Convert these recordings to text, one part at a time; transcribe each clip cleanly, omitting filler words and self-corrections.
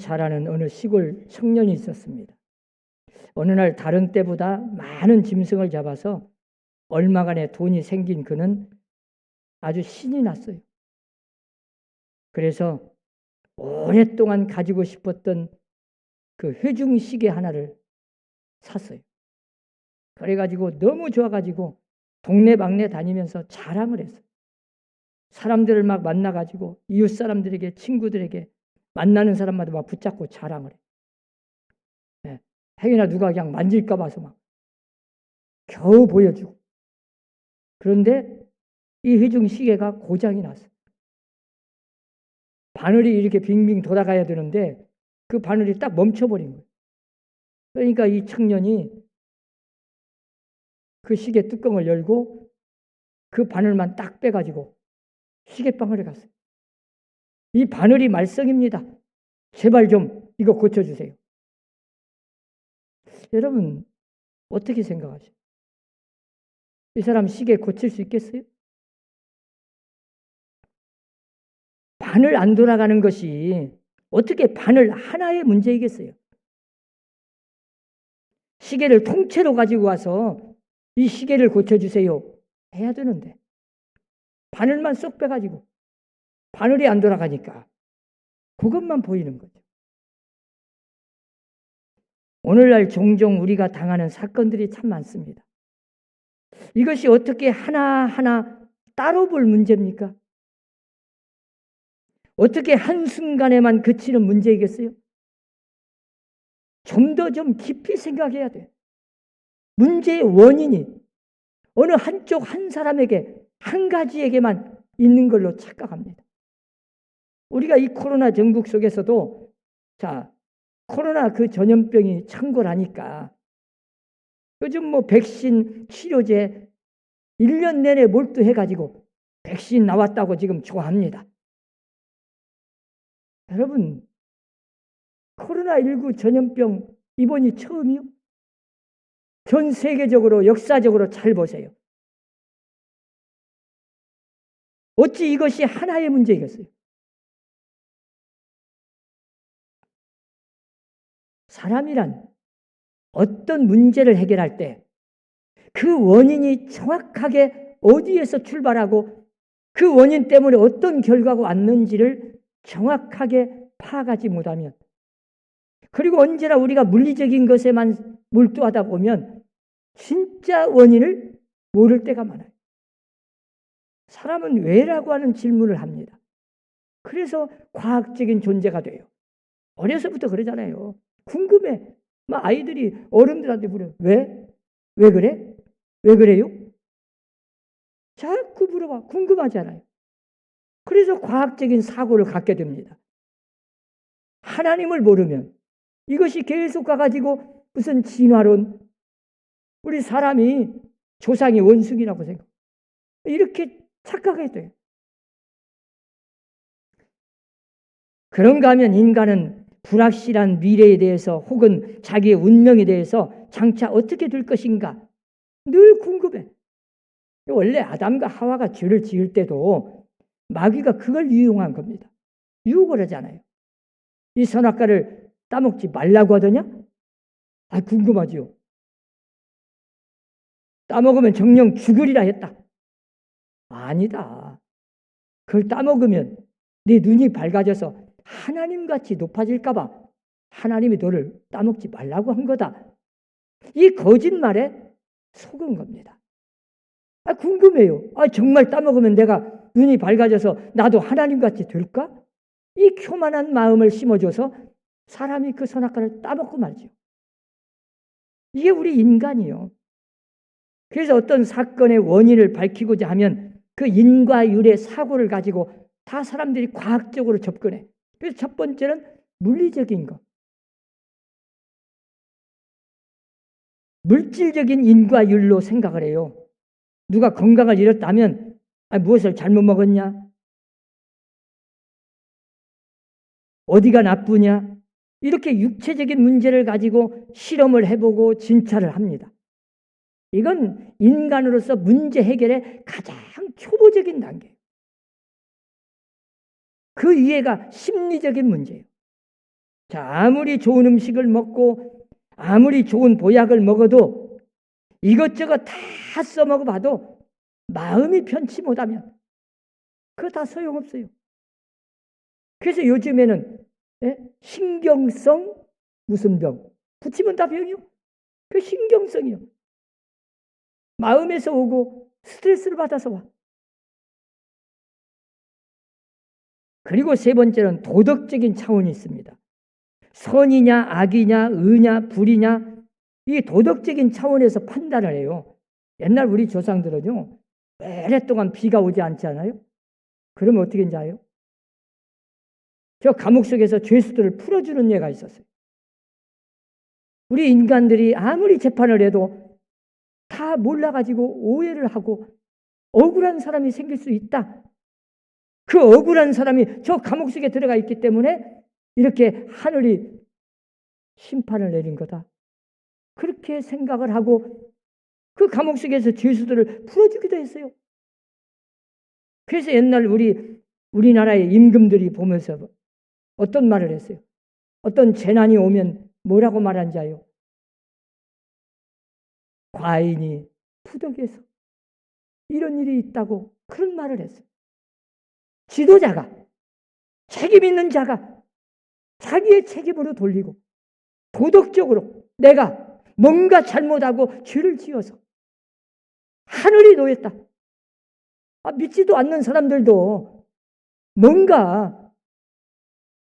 자라는 어느 시골 청년이 있었습니다. 어느 날 다른 때보다 많은 짐승을 잡아서 얼마간의 돈이 생긴 그는 아주 신이 났어요. 그래서 오랫동안 가지고 싶었던 그 회중시계 하나를 샀어요. 그래가지고 너무 좋아가지고 동네방네 다니면서 자랑을 했어요. 사람들을 막 만나가지고 이웃 사람들에게, 친구들에게, 만나는 사람마다 막 붙잡고 자랑을 해요. 행여나 누가 그냥 만질까 봐서 막 겨우 보여주고. 그런데 이 회중시계가 고장이 났어요. 바늘이 이렇게 빙빙 돌아가야 되는데 그 바늘이 딱 멈춰버린 거예요. 그러니까 이 청년이 그 시계 뚜껑을 열고 그 바늘만 딱 빼가지고 시계방울에 갔어요. 이 바늘이 말썽입니다. 제발 좀 이거 고쳐주세요. 여러분 어떻게 생각하세요? 이 사람 시계 고칠 수 있겠어요? 바늘 안 돌아가는 것이 어떻게 바늘 하나의 문제이겠어요? 시계를 통째로 가지고 와서 이 시계를 고쳐주세요 해야 되는데 바늘만 쏙 빼가지고 바늘이 안 돌아가니까 그것만 보이는 거죠. 오늘날 종종 우리가 당하는 사건들이 참 많습니다. 이것이 어떻게 하나하나 따로 볼 문제입니까? 어떻게 한순간에만 그치는 문제이겠어요? 좀 더 좀 깊이 생각해야 돼요. 문제의 원인이 어느 한쪽 한 사람에게, 한 가지에게만 있는 걸로 착각합니다. 우리가 이 코로나 전국 속에서도 코로나 그 전염병이 창궐하니까 요즘 뭐 백신 치료제 1년 내내 몰두해가지고 백신 나왔다고 지금 좋아합니다. 여러분 코로나19 전염병 이번이 처음이요? 전 세계적으로 역사적으로 잘 보세요. 어찌 이것이 하나의 문제이겠어요? 사람이란 어떤 문제를 해결할 때 그 원인이 정확하게 어디에서 출발하고 그 원인 때문에 어떤 결과가 왔는지를 정확하게 파악하지 못하면, 그리고 언제나 우리가 물리적인 것에만 몰두하다 보면 진짜 원인을 모를 때가 많아요. 사람은 왜라고 하는 질문을 합니다. 그래서 과학적인 존재가 돼요. 어려서부터 그러잖아요. 궁금해. 막 아이들이 어른들한테 물어요. 왜? 왜 그래? 왜 그래요? 자꾸 물어봐. 궁금하잖아요. 그래서 과학적인 사고를 갖게 됩니다. 하나님을 모르면 이것이 계속 가가지고 무슨 진화론, 우리 사람이 조상이 원숭이라고 생각, 이렇게 착각해야 돼요. 그런가 하면 인간은 불확실한 미래에 대해서 혹은 자기의 운명에 대해서 장차 어떻게 될 것인가 늘 궁금해. 원래 아담과 하와가 죄를 지을 때도 마귀가 그걸 이용한 겁니다. 유혹을 하잖아요. 이 선악과를 따먹지 말라고 하더냐? 궁금하지요. 따먹으면 정령 죽으리라 했다. 아니다. 그걸 따먹으면 네 눈이 밝아져서 하나님같이 높아질까 봐 하나님이 너를 따먹지 말라고 한 거다. 이 거짓말에 속은 겁니다. 궁금해요. 정말 따먹으면 내가 눈이 밝아져서 나도 하나님같이 될까? 이 교만한 마음을 심어줘서 사람이 그 선악과를 따먹고 말죠. 이게 우리 인간이요. 그래서 어떤 사건의 원인을 밝히고자 하면 그 인과율의 사고를 가지고 다 사람들이 과학적으로 접근해. 그래서 첫 번째는 물리적인 것. 물질적인 인과율로 생각을 해요. 누가 건강을 잃었다면 무엇을 잘못 먹었냐? 어디가 나쁘냐? 이렇게 육체적인 문제를 가지고 실험을 해보고 진찰을 합니다. 이건 인간으로서 문제 해결의 가장 초보적인 단계예요. 그 이해가 심리적인 문제예요. 자, 아무리 좋은 음식을 먹고 아무리 좋은 보약을 먹어도 이것저것 다 써먹어봐도 마음이 편치 못하면 그거 다 소용없어요. 그래서 요즘에는 신경성 무슨 병 붙이면 다 병이요. 그 신경성이요. 마음에서 오고 스트레스를 받아서 와. 그리고 세 번째는 도덕적인 차원이 있습니다. 선이냐 악이냐 의냐 불이냐 이 도덕적인 차원에서 판단을 해요. 옛날 우리 조상들은요. 오랫동안 비가 오지 않지 않아요? 그러면 어떻게 했는지 아요? 저 감옥 속에서 죄수들을 풀어주는 예가 있었어요. 우리 인간들이 아무리 재판을 해도 다 몰라가지고 오해를 하고 억울한 사람이 생길 수 있다. 그 억울한 사람이 저 감옥 속에 들어가 있기 때문에 이렇게 하늘이 심판을 내린 거다. 그렇게 생각을 하고 그 감옥 속에서 죄수들을 풀어주기도 했어요. 그래서 옛날 우리나라의 임금들이 보면서 어떤 말을 했어요? 어떤 재난이 오면 뭐라고 말한지 아요? 과인이 푸덕에서 이런 일이 있다고 그런 말을 했어요. 지도자가 책임 있는 자가 자기의 책임으로 돌리고 도덕적으로 내가 뭔가 잘못하고 죄를 지어서 하늘이 놓였다. 믿지도 않는 사람들도 뭔가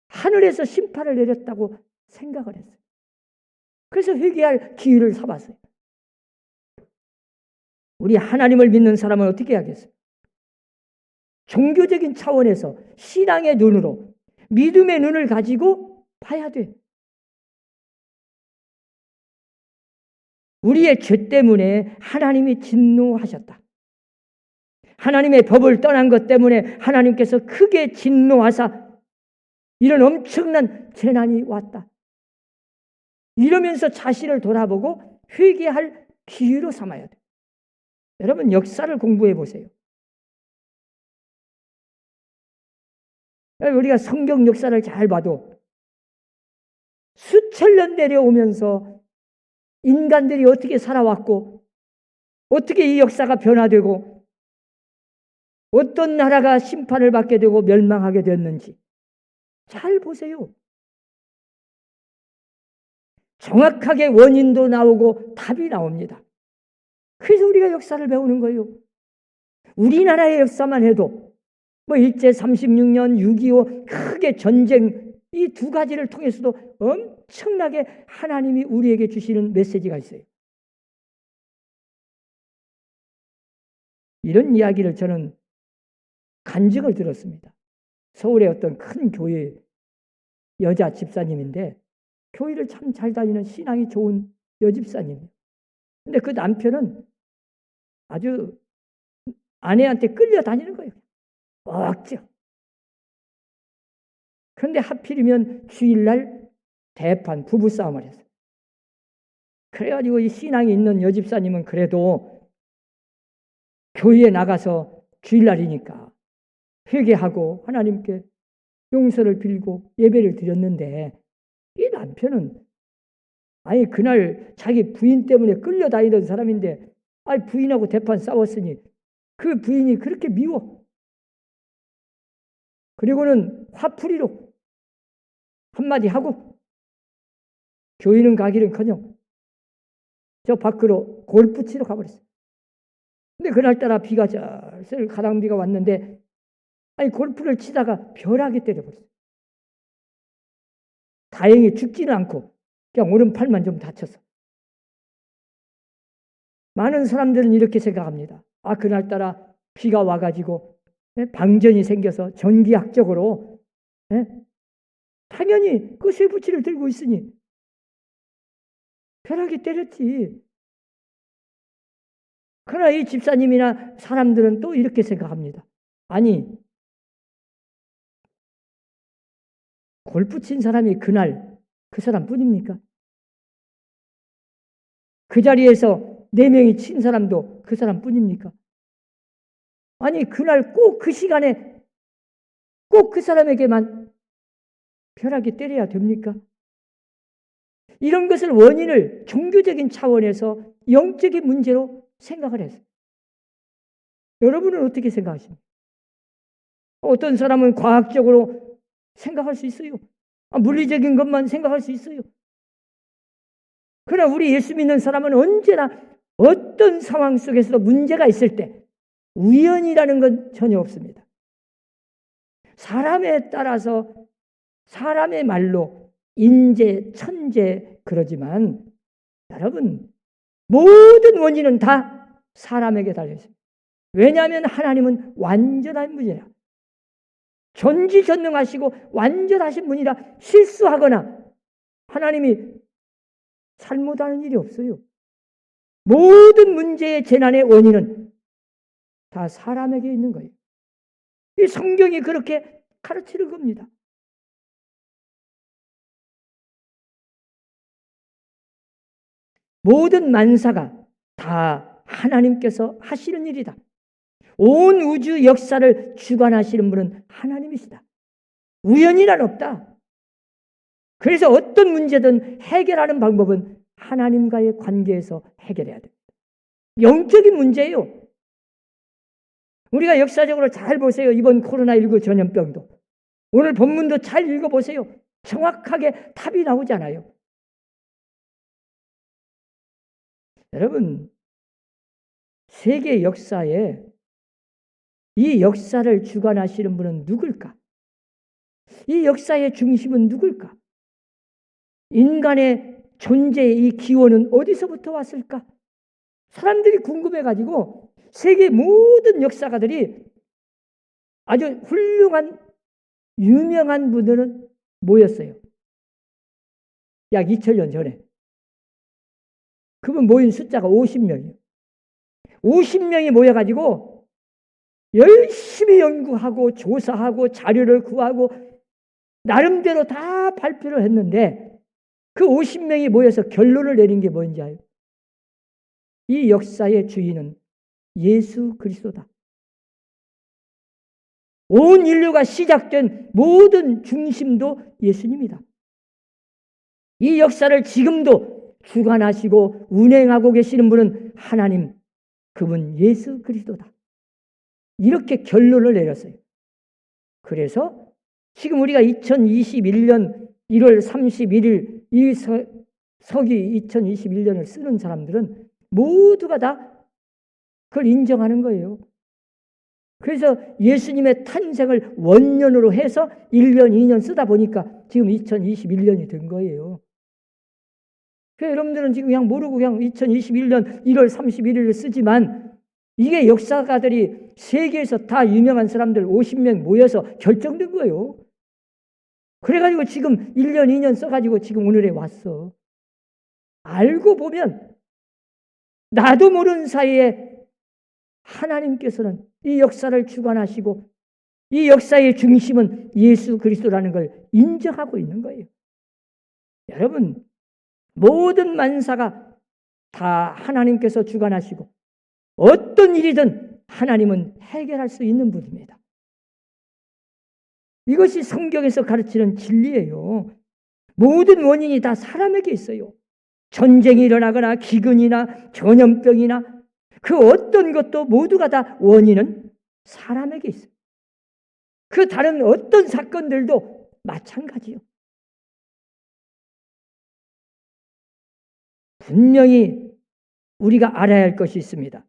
하늘에서 심판을 내렸다고 생각을 했어요. 그래서 회개할 기회를 삼았어요. 우리 하나님을 믿는 사람은 어떻게 해야겠어요? 종교적인 차원에서 신앙의 눈으로 믿음의 눈을 가지고 봐야 돼. 우리의 죄 때문에 하나님이 진노하셨다. 하나님의 법을 떠난 것 때문에 하나님께서 크게 진노하사 이런 엄청난 재난이 왔다. 이러면서 자신을 돌아보고 회개할 기회로 삼아야 돼. 여러분 역사를 공부해 보세요. 우리가 성경 역사를 잘 봐도 수천 년 내려오면서 인간들이 어떻게 살아왔고 어떻게 이 역사가 변화되고 어떤 나라가 심판을 받게 되고 멸망하게 되었는지 잘 보세요. 정확하게 원인도 나오고 답이 나옵니다. 그래서 우리가 역사를 배우는 거예요. 우리나라의 역사만 해도 일제 36년, 6.25 크게 전쟁 이 두 가지를 통해서도 엄청나게 하나님이 우리에게 주시는 메시지가 있어요. 이런 이야기를 저는 간증을 들었습니다. 서울의 어떤 큰 교회 여자 집사님인데 교회를 참 잘 다니는 신앙이 좋은 여집사님이에요. 근데 그 남편은 아주 아내한테 끌려다니는 거예요. 억지로. 그런데 하필이면 주일날 대판 부부싸움을 했어요. 그래가지고 이 신앙이 있는 여집사님은 그래도 교회에 나가서 주일날이니까 회개하고 하나님께 용서를 빌고 예배를 드렸는데 이 남편은 그날 자기 부인 때문에 끌려다니던 사람인데 부인하고 대판 싸웠으니 그 부인이 그렇게 미워. 그리고는 화풀이로 한마디 하고 교회는 가기는커녕 저 밖으로 골프 치러 가버렸어요. 근데 그날따라 비가 절슬 가랑비가 왔는데 골프를 치다가 벼락이 때려버렸어요. 다행히 죽지는 않고 그냥 오른팔만 좀 다쳤어. 많은 사람들은 이렇게 생각합니다. 그날따라 비가 와가지고 방전이 생겨서 전기학적으로 당연히 그 쇠붙이를 들고 있으니 벼락이 때렸지. 그러나 이 집사님이나 사람들은 또 이렇게 생각합니다. 골프 친 사람이 그날 그 사람뿐입니까? 그 자리에서 4명이 친 사람도 그 사람뿐입니까? 그날 꼭 그 시간에 꼭 그 사람에게만 벼락이 때려야 됩니까? 이런 것을 원인을 종교적인 차원에서 영적인 문제로 생각을 했어요. 여러분은 어떻게 생각하십니까? 어떤 사람은 과학적으로 생각할 수 있어요. 물리적인 것만 생각할 수 있어요. 그러나 우리 예수 믿는 사람은 언제나 어떤 상황 속에서도 문제가 있을 때 우연이라는 건 전혀 없습니다. 사람에 따라서 사람의 말로 인재, 천재 그러지만 여러분 모든 원인은 다 사람에게 달려있습니다. 왜냐하면 하나님은 완전한 분이라 전지전능하시고 완전하신 분이라 실수하거나 하나님이 잘못하는 일이 없어요. 모든 문제의 재난의 원인은 다 사람에게 있는 거예요. 이 성경이 그렇게 가르치는 겁니다. 모든 만사가 다 하나님께서 하시는 일이다. 온 우주 역사를 주관하시는 분은 하나님이시다. 우연이란 없다. 그래서 어떤 문제든 해결하는 방법은 하나님과의 관계에서 해결해야 됩니다. 영적인 문제예요. 우리가 역사적으로 잘 보세요. 이번 코로나19 전염병도. 오늘 본문도 잘 읽어보세요. 정확하게 답이 나오잖아요. 여러분, 세계 역사에 이 역사를 주관하시는 분은 누굴까? 이 역사의 중심은 누굴까? 인간의 존재의 이 기원은 어디서부터 왔을까? 사람들이 궁금해가지고 세계 모든 역사가들이 아주 훌륭한 유명한 분들은 모였어요. 약 2000년 전에. 그분 모인 숫자가 50명이에요. 50명이 모여가지고 열심히 연구하고 조사하고 자료를 구하고 나름대로 다 발표를 했는데 그 50명이 모여서 결론을 내린 게 뭔지 알아요? 이 역사의 주인은 예수 그리스도다. 온 인류가 시작된 모든 중심도 예수님이다. 이 역사를 지금도 주관하시고 운행하고 계시는 분은 하나님, 그분 예수 그리스도다. 이렇게 결론을 내렸어요. 그래서 지금 우리가 2021년 1월 31일 이 서기 2021년을 쓰는 사람들은 모두가 다 그걸 인정하는 거예요. 그래서 예수님의 탄생을 원년으로 해서 1년, 2년 쓰다 보니까 지금 2021년이 된 거예요. 그래서 여러분들은 지금 그냥 모르고 그냥 2021년 1월 31일을 쓰지만 이게 역사가들이 세계에서 다 유명한 사람들 50명 모여서 결정된 거예요. 그래가지고 지금 1년, 2년 써가지고 지금 오늘에 왔어. 알고 보면 나도 모르는 사이에 하나님께서는 이 역사를 주관하시고 이 역사의 중심은 예수 그리스도라는 걸 인정하고 있는 거예요. 여러분, 모든 만사가 다 하나님께서 주관하시고 어떤 일이든 하나님은 해결할 수 있는 분입니다. 이것이 성경에서 가르치는 진리예요. 모든 원인이 다 사람에게 있어요. 전쟁이 일어나거나 기근이나 전염병이나 그 어떤 것도 모두가 다 원인은 사람에게 있어요. 그 다른 어떤 사건들도 마찬가지요. 분명히 우리가 알아야 할 것이 있습니다.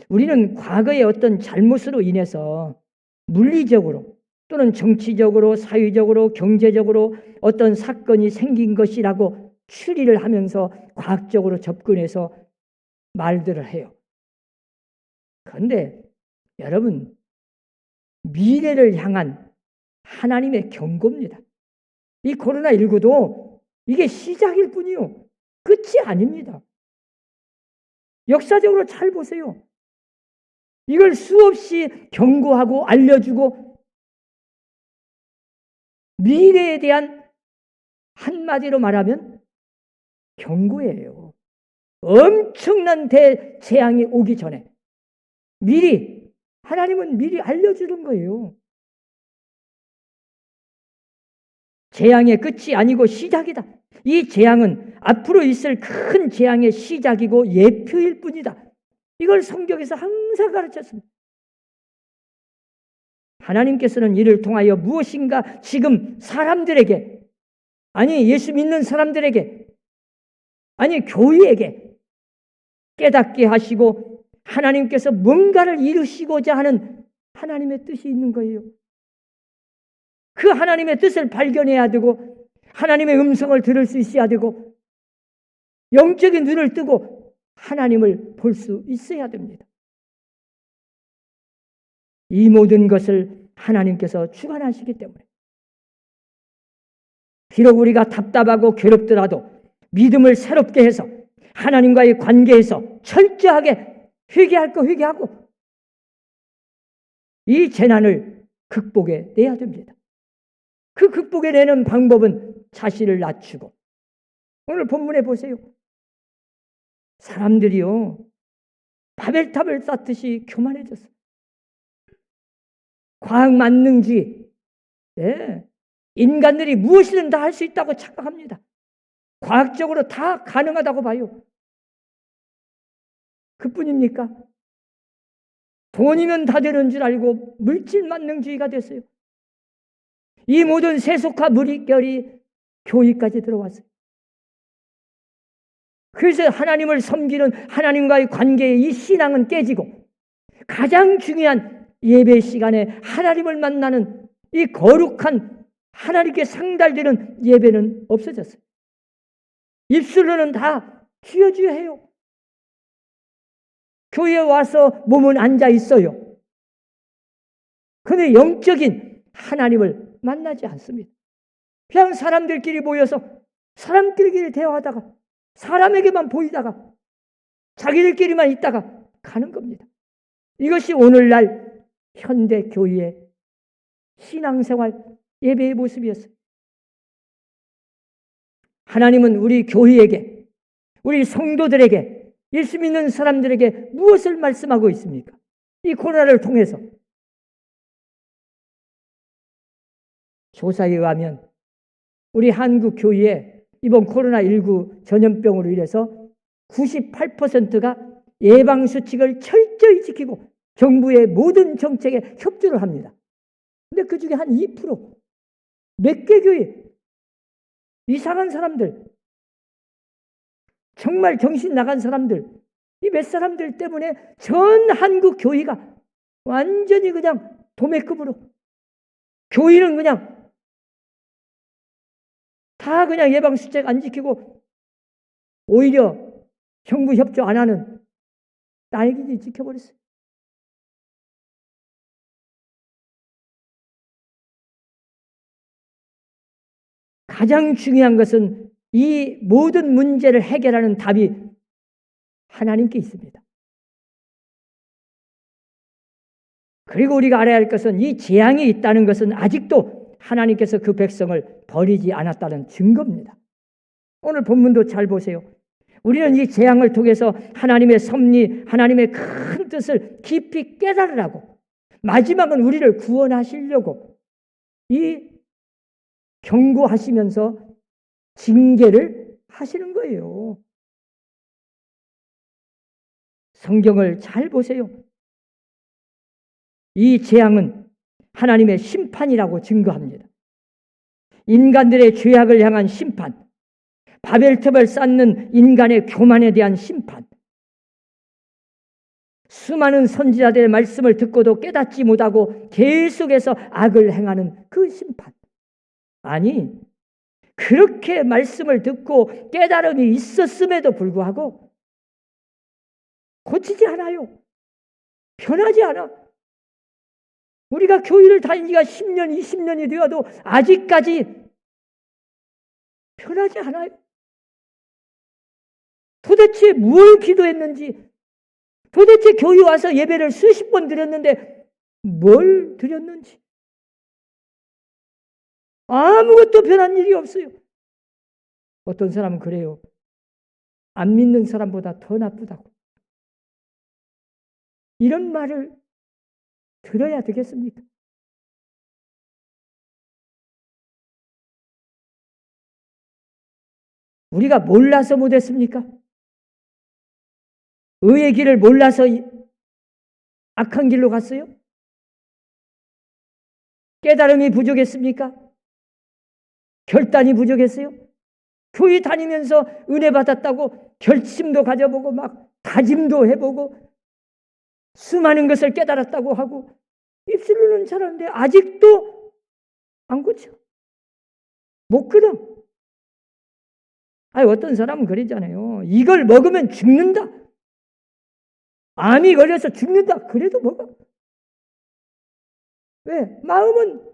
우리는 과거의 어떤 잘못으로 인해서 물리적으로 또는 정치적으로, 사회적으로, 경제적으로 어떤 사건이 생긴 것이라고 추리를 하면서 과학적으로 접근해서 말들을 해요. 그런데 여러분, 미래를 향한 하나님의 경고입니다. 이 코로나19도 이게 시작일 뿐이요. 끝이 아닙니다. 역사적으로 잘 보세요. 이걸 수없이 경고하고 알려주고 미래에 대한 한마디로 말하면 경고예요. 엄청난 대재앙이 오기 전에 미리 하나님은 미리 알려주는 거예요. 재앙의 끝이 아니고 시작이다. 이 재앙은 앞으로 있을 큰 재앙의 시작이고 예표일 뿐이다. 이걸 성경에서 항상 가르쳤습니다. 하나님께서는 이를 통하여 무엇인가 지금 사람들에게, 아니 예수 믿는 사람들에게, 아니 교회에게 깨닫게 하시고 하나님께서 뭔가를 이루시고자 하는 하나님의 뜻이 있는 거예요. 그 하나님의 뜻을 발견해야 되고 하나님의 음성을 들을 수 있어야 되고 영적인 눈을 뜨고 하나님을 볼 수 있어야 됩니다. 이 모든 것을 하나님께서 주관하시기 때문에 비록 우리가 답답하고 괴롭더라도 믿음을 새롭게 해서 하나님과의 관계에서 철저하게 회개할 거 회개하고 이 재난을 극복해 내야 됩니다. 그 극복해 내는 방법은 자신을 낮추고, 오늘 본문에 보세요. 사람들이요 바벨탑을 쌓듯이 교만해졌어요. 과학 만능주의, 인간들이 무엇이든 다 할 수 있다고 착각합니다. 과학적으로 다 가능하다고 봐요. 그뿐입니까? 돈이면 다 되는 줄 알고 물질 만능주의가 됐어요. 이 모든 세속화 물결이 교회까지 들어왔어요. 그래서 하나님을 섬기는 하나님과의 관계의 이 신앙은 깨지고 가장 중요한 예배 시간에 하나님을 만나는 이 거룩한 하나님께 상달되는 예배는 없어졌어요. 입술로는 다 주여 주여 해요. 교회에 와서 몸은 앉아 있어요. 그런데 영적인 하나님을 만나지 않습니다. 그냥 사람들끼리 모여서 사람들끼리 대화하다가 사람에게만 보이다가 자기들끼리만 있다가 가는 겁니다. 이것이 오늘날 현대 교회의 신앙생활 예배의 모습이었어요. 하나님은 우리 교회에게, 우리 성도들에게, 예수 믿는 사람들에게 무엇을 말씀하고 있습니까? 이 코로나를 통해서 조사에 의하면 우리 한국 교회에 이번 코로나19 전염병으로 인해서 98%가 예방수칙을 철저히 지키고 정부의 모든 정책에 협조를 합니다. 근데 그 중에 한 2%, 몇 개 교회, 이상한 사람들, 정말 정신 나간 사람들, 이 몇 사람들 때문에 전 한국 교회가 완전히 그냥 도매급으로, 교회는 그냥 다 그냥 예방수칙 안 지키고 오히려 정부 협조 안 하는 날개지 지켜버렸어요. 가장 중요한 것은 이 모든 문제를 해결하는 답이 하나님께 있습니다. 그리고 우리가 알아야 할 것은 이 재앙이 있다는 것은 아직도 하나님께서 그 백성을 버리지 않았다는 증거입니다. 오늘 본문도 잘 보세요. 우리는 이 재앙을 통해서 하나님의 섭리, 하나님의 큰 뜻을 깊이 깨달으라고, 마지막은 우리를 구원하시려고 이 경고하시면서 징계를 하시는 거예요. 성경을 잘 보세요. 이 재앙은 하나님의 심판이라고 증거합니다. 인간들의 죄악을 향한 심판, 바벨탑을 쌓는 인간의 교만에 대한 심판, 수많은 선지자들의 말씀을 듣고도 깨닫지 못하고 계속해서 악을 행하는 그 심판. 아니, 그렇게 말씀을 듣고 깨달음이 있었음에도 불구하고 고치지 않아요. 변하지 않아. 우리가 교회를 다닌 지가 10년, 20년이 되어도 아직까지 변하지 않아요. 도대체 뭘 기도했는지, 도대체 교회 와서 예배를 수십 번 드렸는데 뭘 드렸는지 아무것도 변한 일이 없어요. 어떤 사람은 그래요. 안 믿는 사람보다 더 나쁘다고. 이런 말을 들어야 되겠습니까? 우리가 몰라서 못했습니까? 의의 길을 몰라서 악한 길로 갔어요? 깨달음이 부족했습니까? 결단이 부족했어요? 교회 다니면서 은혜 받았다고 결심도 가져보고 막 다짐도 해보고 수많은 것을 깨달았다고 하고 입술로는 잘하는데 아직도 안 고쳐. 못 끊어. 어떤 사람은 그러잖아요. 이걸 먹으면 죽는다. 암이 걸려서 죽는다. 그래도 먹어. 왜? 마음은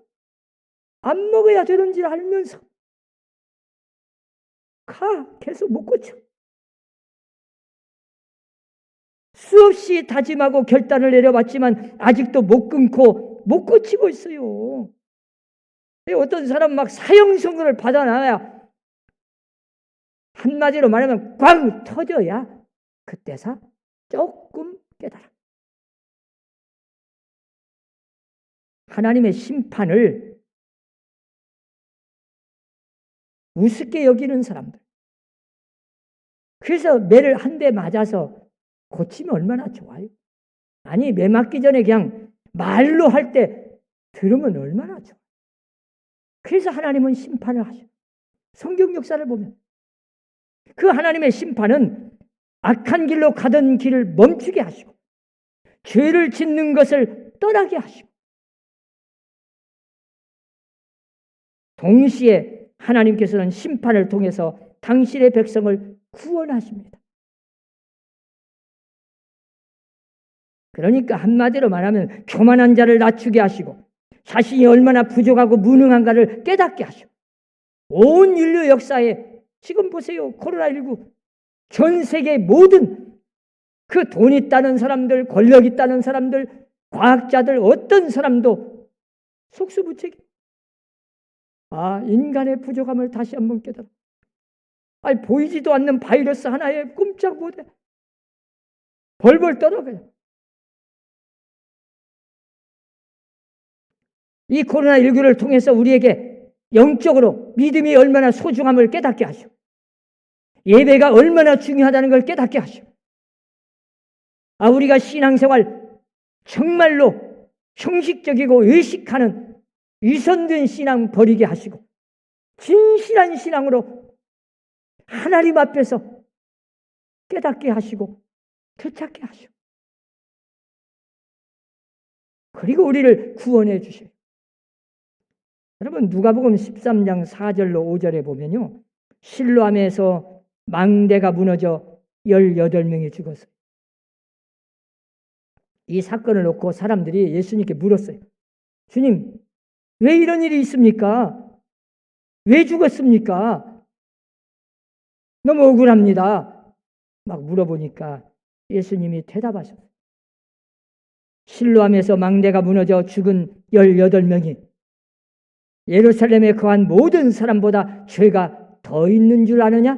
안 먹어야 되는 줄 알면서 계속 못 고쳐. 수없이 다짐하고 결단을 내려봤지만 아직도 못 끊고 못 고치고 있어요. 어떤 사람 막 사형선고를 받아놔야 한마디로 말하면 꽝 터져야 그때서 조금 깨달아. 하나님의 심판을 우습게 여기는 사람들. 그래서 매를 한 대 맞아서 고치면 얼마나 좋아요. 아니 매 맞기 전에 그냥 말로 할 때 들으면 얼마나 좋아요. 그래서 하나님은 심판을 하셔. 성경 역사를 보면 그 하나님의 심판은 악한 길로 가던 길을 멈추게 하시고 죄를 짓는 것을 떠나게 하시고 동시에 하나님께서는 심판을 통해서 당신의 백성을 구원하십니다. 그러니까 한마디로 말하면 교만한 자를 낮추게 하시고 자신이 얼마나 부족하고 무능한가를 깨닫게 하시고 온 인류 역사에 지금 보세요. 코로나19 전 세계 모든 그 돈 있다는 사람들, 권력 있다는 사람들, 과학자들 어떤 사람도 속수무책이 인간의 부족함을 다시 한번 깨달아. 보이지도 않는 바이러스 하나에 꼼짝 못해. 벌벌 떨어져요. 이 코로나19를 통해서 우리에게 영적으로 믿음이 얼마나 소중함을 깨닫게 하시고 예배가 얼마나 중요하다는 걸 깨닫게 하시고 우리가 신앙생활 정말로 형식적이고 의식하는 위선된 신앙 버리게 하시고 진실한 신앙으로 하나님 앞에서 깨닫게 하시고 되찾게 하시고 그리고 우리를 구원해 주셔요. 여러분 누가복음 13장 4절로 5절에 보면요. 실로암에서 망대가 무너져 18명이 죽었어요. 이 사건을 놓고 사람들이 예수님께 물었어요. 주님, 왜 이런 일이 있습니까? 왜 죽었습니까? 너무 억울합니다. 막 물어보니까 예수님이 대답하셨어요. 실로암에서 망대가 무너져 죽은 18명이 예루살렘에 거한 모든 사람보다 죄가 더 있는 줄 아느냐?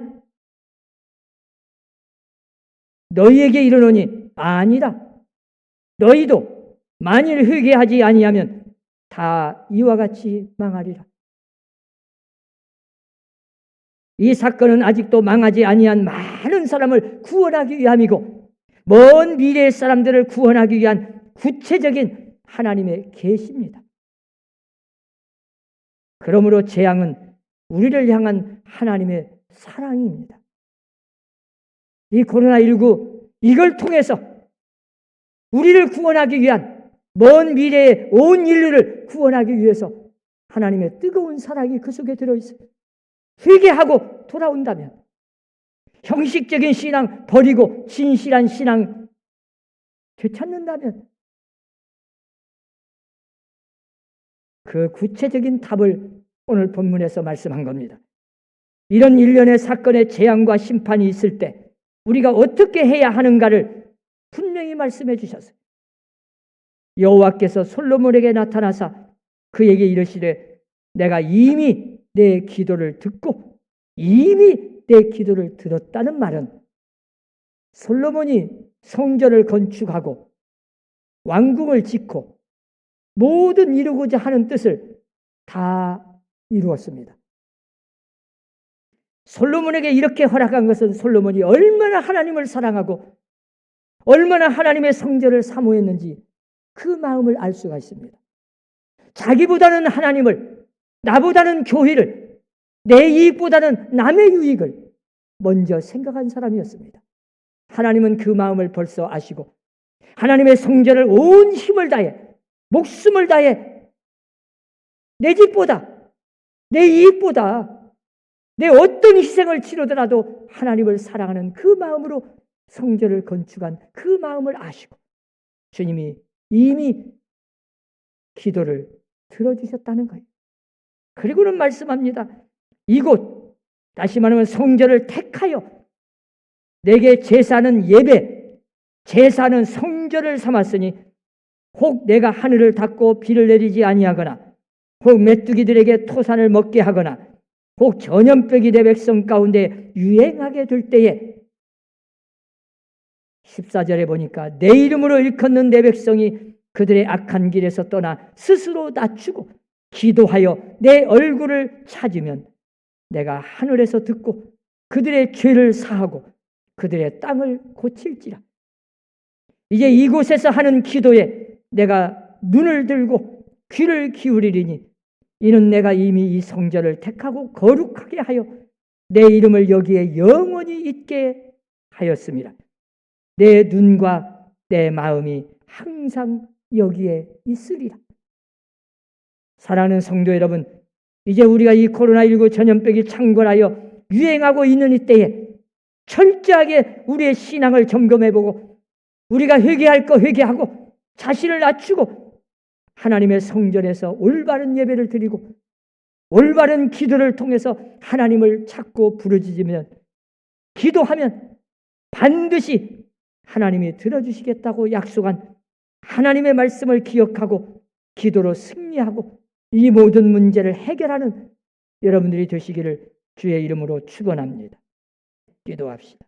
너희에게 이르노니 아니다. 너희도 만일 회개하지 아니하면 다 이와 같이 망하리라. 이 사건은 아직도 망하지 아니한 많은 사람을 구원하기 위함이고 먼 미래의 사람들을 구원하기 위한 구체적인 하나님의 계시입니다. 그러므로 재앙은 우리를 향한 하나님의 사랑입니다. 이 코로나19 이걸 통해서 우리를 구원하기 위한 먼 미래의 온 인류를 구원하기 위해서 하나님의 뜨거운 사랑이 그 속에 들어있어요. 회개하고 돌아온다면 형식적인 신앙 버리고 진실한 신앙 되찾는다면 그 구체적인 답을 오늘 본문에서 말씀한 겁니다. 이런 일련의 사건의 재앙과 심판이 있을 때 우리가 어떻게 해야 하는가를 분명히 말씀해 주셨어요. 여호와께서 솔로몬에게 나타나사 그에게 이르시되 내가 이미 내 기도를 듣고 이미 내 기도를 들었다는 말은 솔로몬이 성전을 건축하고 왕궁을 짓고 모든 이루고자 하는 뜻을 다 이루었습니다. 솔로몬에게 이렇게 허락한 것은 솔로몬이 얼마나 하나님을 사랑하고 얼마나 하나님의 성전을 사모했는지 그 마음을 알 수가 있습니다. 자기보다는 하나님을, 나보다는 교회를, 내 이익보다는 남의 유익을 먼저 생각한 사람이었습니다. 하나님은 그 마음을 벌써 아시고 하나님의 성전을 온 힘을 다해, 목숨을 다해 내 집보다, 내 이익보다 내 어떤 희생을 치르더라도 하나님을 사랑하는 그 마음으로 성전을 건축한 그 마음을 아시고 주님이 이미 기도를 들어주셨다는 거예요. 그리고는 말씀합니다. 이곳, 다시 말하면 성전을 택하여 내게 제사는 예배, 제사는 성전을 삼았으니 혹 내가 하늘을 닫고 비를 내리지 아니하거나 혹 메뚜기들에게 토산을 먹게 하거나 혹 전염병이 내 백성 가운데 유행하게 될 때에 14절에 보니까 내 이름으로 일컫는 내 백성이 그들의 악한 길에서 떠나 스스로 낮추고 기도하여 내 얼굴을 찾으면 내가 하늘에서 듣고 그들의 죄를 사하고 그들의 땅을 고칠지라. 이제 이곳에서 하는 기도에 내가 눈을 들고 귀를 기울이리니 이는 내가 이미 이 성전을 택하고 거룩하게 하여 내 이름을 여기에 영원히 있게 하였습니다. 내 눈과 내 마음이 항상 여기에 있으리라. 사랑하는 성도 여러분, 이제 우리가 이 코로나19 전염병이 창궐하여 유행하고 있는 이때에 철저하게 우리의 신앙을 점검해보고 우리가 회개할 거 회개하고 자신을 낮추고 하나님의 성전에서 올바른 예배를 드리고 올바른 기도를 통해서 하나님을 찾고 부르짖으면 기도하면 반드시 하나님이 들어주시겠다고 약속한 하나님의 말씀을 기억하고 기도로 승리하고 이 모든 문제를 해결하는 여러분들이 되시기를 주의 이름으로 축원합니다. 기도합시다.